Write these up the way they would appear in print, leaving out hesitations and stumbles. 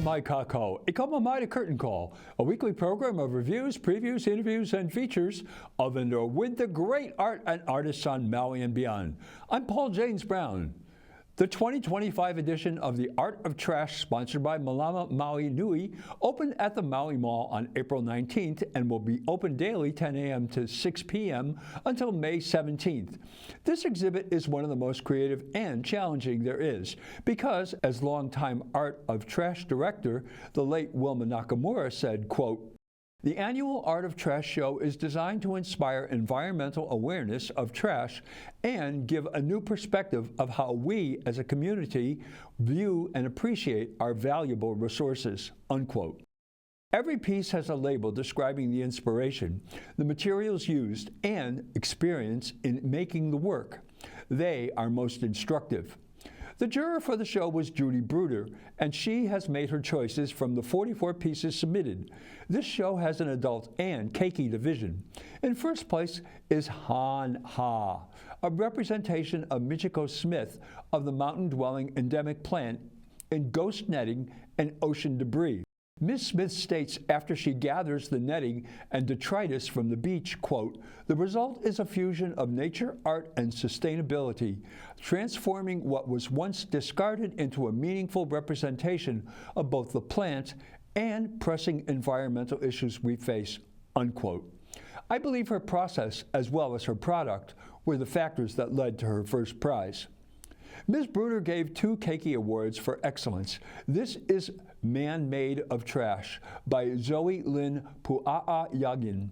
Mai Kako, Ikama Mai Curtain Call, a weekly program of reviews, previews, interviews, and features of and with the great art and artists on Maui and beyond. I'm Paul James Brown. The 2025 edition of the Art of Trash, sponsored by Malama Maui Nui, opened at the Maui Mall on April 19th and will be open daily 10 a.m. to 6 p.m. until May 17th. This exhibit is one of the most creative and challenging there is because, as longtime Art of Trash director, the late Wilma Nakamura said, quote, "The annual Art of Trash show is designed to inspire environmental awareness of trash and give a new perspective of how we as a community view and appreciate our valuable resources," unquote. Every piece has a label describing the inspiration, the materials used, and experience in making the work. They are most instructive. The juror for the show was Judy Bruder, and she has made her choices from the 44 pieces submitted. This show has an adult and keiki division. In first place is Han Ha, a representation of Michiko Smith of the mountain-dwelling endemic plant in ghost netting and ocean debris. Ms. Smith states after she gathers the netting and detritus from the beach, quote, "The result is a fusion of nature, art, and sustainability, transforming what was once discarded into a meaningful representation of both the plant and pressing environmental issues we face," unquote. I believe her process, as well as her product, were the factors that led to her first prize. Ms. Bruder gave 2 keiki awards for excellence. This is Man-Made of Trash by Zoe Lynn Pua'a Yagin,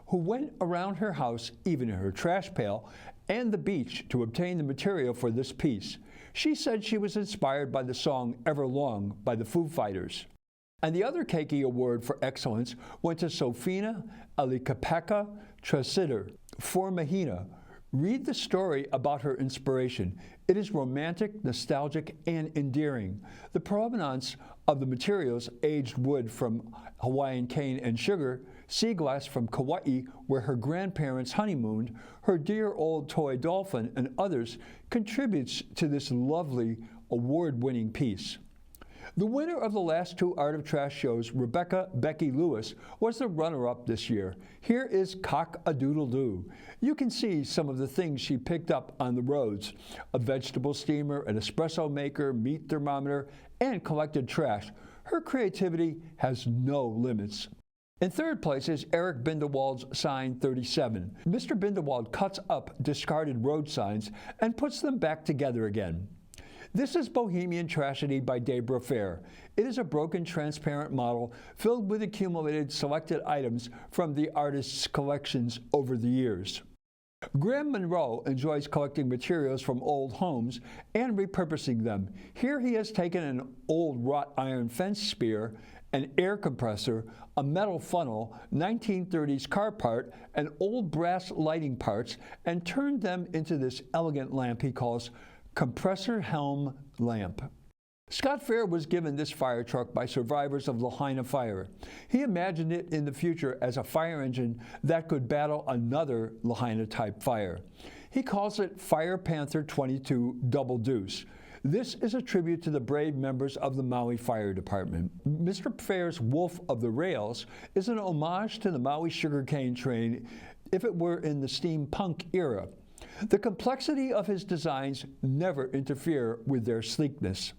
who went around her house, even in her trash pail, and the beach to obtain the material for this piece. She said she was inspired by the song Everlong by the Foo Fighters. And the other keiki award for excellence went to Sofina Alikapeka Trasider for Mahina. Read the story about her inspiration. It is romantic, nostalgic, and endearing. The provenance of the materials, aged wood from Hawaiian cane and sugar, sea glass from Kauai, where her grandparents honeymooned, her dear old toy dolphin, and others, contributes to this lovely award-winning piece. The winner of the last 2 Art of Trash shows, Rebecca Becky Lewis, was the runner-up this year. Here is Cock-a-Doodle-Doo. You can see some of the things she picked up on the roads: a vegetable steamer, an espresso maker, meat thermometer, and collected trash. Her creativity has no limits. In third place is Eric Bindewald's Sign 37. Mr. Bindewald cuts up discarded road signs and puts them back together again. This is Bohemian Tragedy by Debra Fair. It is a broken, transparent model filled with accumulated selected items from the artist's collections over the years. Graham Monroe enjoys collecting materials from old homes and repurposing them. Here he has taken an old wrought iron fence spear, an air compressor, a metal funnel, 1930s car part, and old brass lighting parts, and turned them into this elegant lamp he calls Compressor Helm Lamp. Scott Fair was given this fire truck by survivors of Lahaina fire. He imagined it in the future as a fire engine that could battle another Lahaina-type fire. He calls it Fire Panther 22 Double Deuce. This is a tribute to the brave members of the Maui Fire Department. Mr. Fair's Wolf of the Rails is an homage to the Maui sugarcane train if it were in the steampunk era. The complexity of his designs never interfere with their sleekness.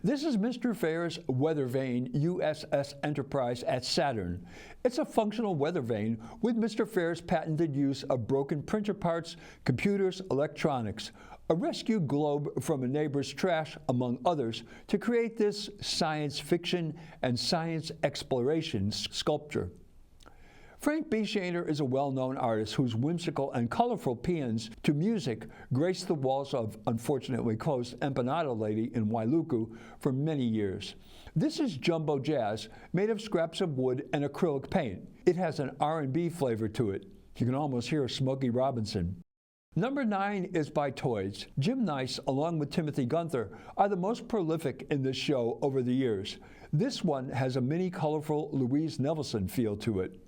This is Mr. Fair's weather vane USS Enterprise at Saturn. It's a functional weather vane with Mr. Fair's patented use of broken printer parts, computers, electronics, a rescue globe from a neighbor's trash, among others, to create this science fiction and science exploration sculpture. Frank B. Shaner is a well-known artist whose whimsical and colorful paeans to music graced the walls of unfortunately closed Empanada Lady in Wailuku for many years. This is Jumbo Jazz, made of scraps of wood and acrylic paint. It has an R&B flavor to it. You can almost hear Smokey Robinson. Number 9 is by Toys. Jim Nice, along with Timothy Gunther, are the most prolific in this show over the years. This one has a mini colorful Louise Nevelson feel to it.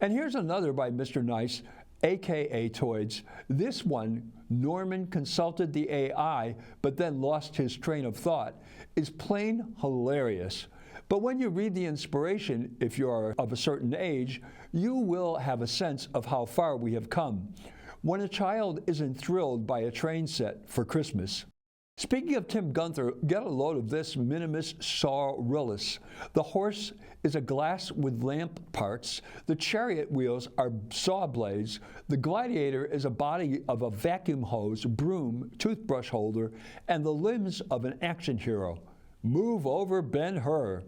And here's another by Mr. Nice, aka Toids. This one, Norman consulted the AI but then lost his train of thought, is plain hilarious. But when you read the inspiration, if you are of a certain age, you will have a sense of how far we have come. When a child isn't thrilled by a train set for Christmas. Speaking of Tim Gunther, get a load of this Minimus Saurilis. The horse is a glass with lamp parts. The chariot wheels are saw blades. The gladiator is a body of a vacuum hose, broom, toothbrush holder, and the limbs of an action hero. Move over, Ben-Hur.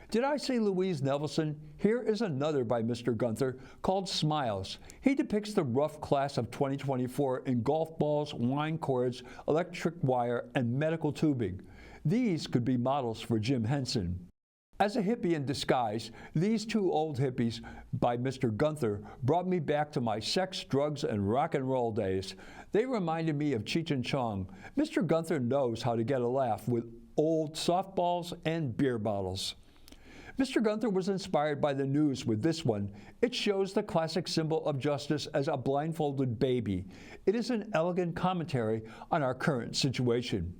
Did I say Louise Nevelson? Here is another by Mr. Gunther called Smiles. He depicts the rough class of 2024 in golf balls, wine cords, electric wire, and medical tubing. These could be models for Jim Henson. As a hippie in disguise, these two old hippies by Mr. Gunther brought me back to my sex, drugs, and rock and roll days. They reminded me of Cheech and Chong. Mr. Gunther knows how to get a laugh with old softballs and beer bottles. Mr. Gunther was inspired by the news with this one. It shows the classic symbol of justice as a blindfolded baby. It is an elegant commentary on our current situation.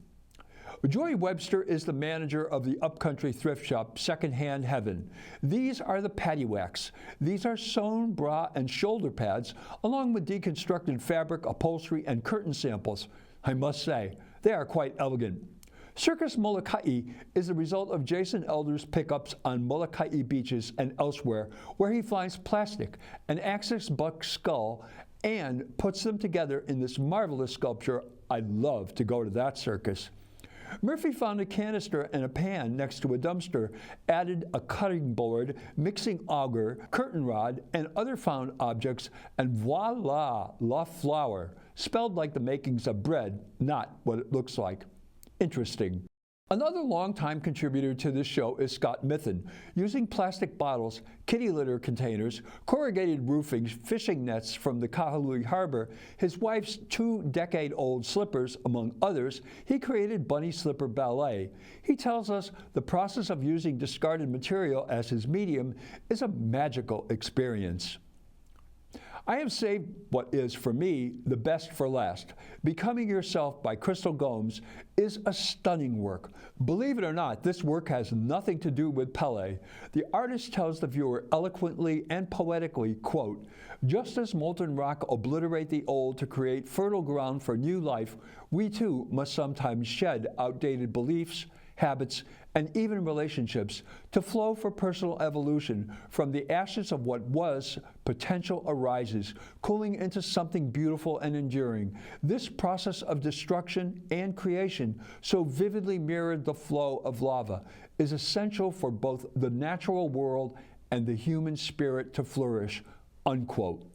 Joy Webster is the manager of the upcountry thrift shop Secondhand Heaven. These are the paddywhacks. These are sewn bra and shoulder pads, along with deconstructed fabric, upholstery, and curtain samples. I must say, they are quite elegant. Circus Molokai is the result of Jason Elder's pickups on Molokai beaches and elsewhere, where he finds plastic, an axis buck skull, and puts them together in this marvelous sculpture. I'd love to go to that circus. Murphy found a canister and a pan next to a dumpster, added a cutting board, mixing auger, curtain rod, and other found objects, and voila, la flour, spelled like the makings of bread, not what it looks like. Interesting. Another longtime contributor to this show is Scott Mithen. Using plastic bottles, kitty litter containers, corrugated roofing, fishing nets from the Kahului Harbor, his wife's 2-decade-old slippers, among others, he created Bunny Slipper Ballet. He tells us the process of using discarded material as his medium is a magical experience. I have saved what is, for me, the best for last. Becoming Yourself by Crystal Gomes is a stunning work. Believe it or not, this work has nothing to do with Pele. The artist tells the viewer eloquently and poetically, quote, "Just as molten rock obliterate the old to create fertile ground for new life, we too must sometimes shed outdated beliefs, habits, and even relationships to flow for personal evolution. From the ashes of what was, potential arises, cooling into something beautiful and enduring. This process of destruction and creation, so vividly mirrored the flow of lava, is essential for both the natural world and the human spirit to flourish," unquote.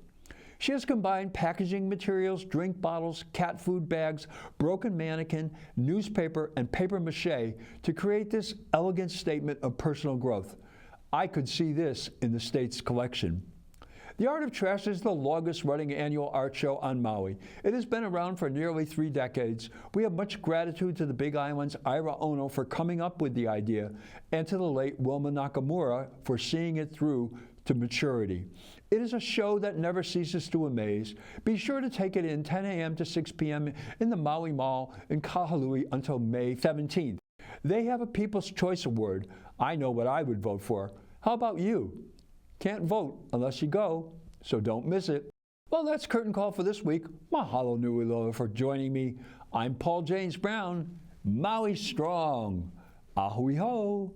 She has combined packaging materials, drink bottles, cat food bags, broken mannequin, newspaper, and paper mache to create this elegant statement of personal growth. I could see this in the state's collection. The Art of Trash is the longest-running annual art show on Maui. It has been around for nearly 3 decades. We have much gratitude to the Big Island's Ira Ono for coming up with the idea, and to the late Wilma Nakamura for seeing it through to maturity. It is a show that never ceases to amaze. Be sure to take it in 10 a.m. to 6 p.m. in the Maui Mall in Kahului until May 17th. They have a People's Choice Award. I know what I would vote for. How about you? Can't vote unless you go, so don't miss it. Well, that's Curtain Call for this week. Mahalo nui loa for joining me. I'm Paul James Brown. Maui strong. Ahui ho.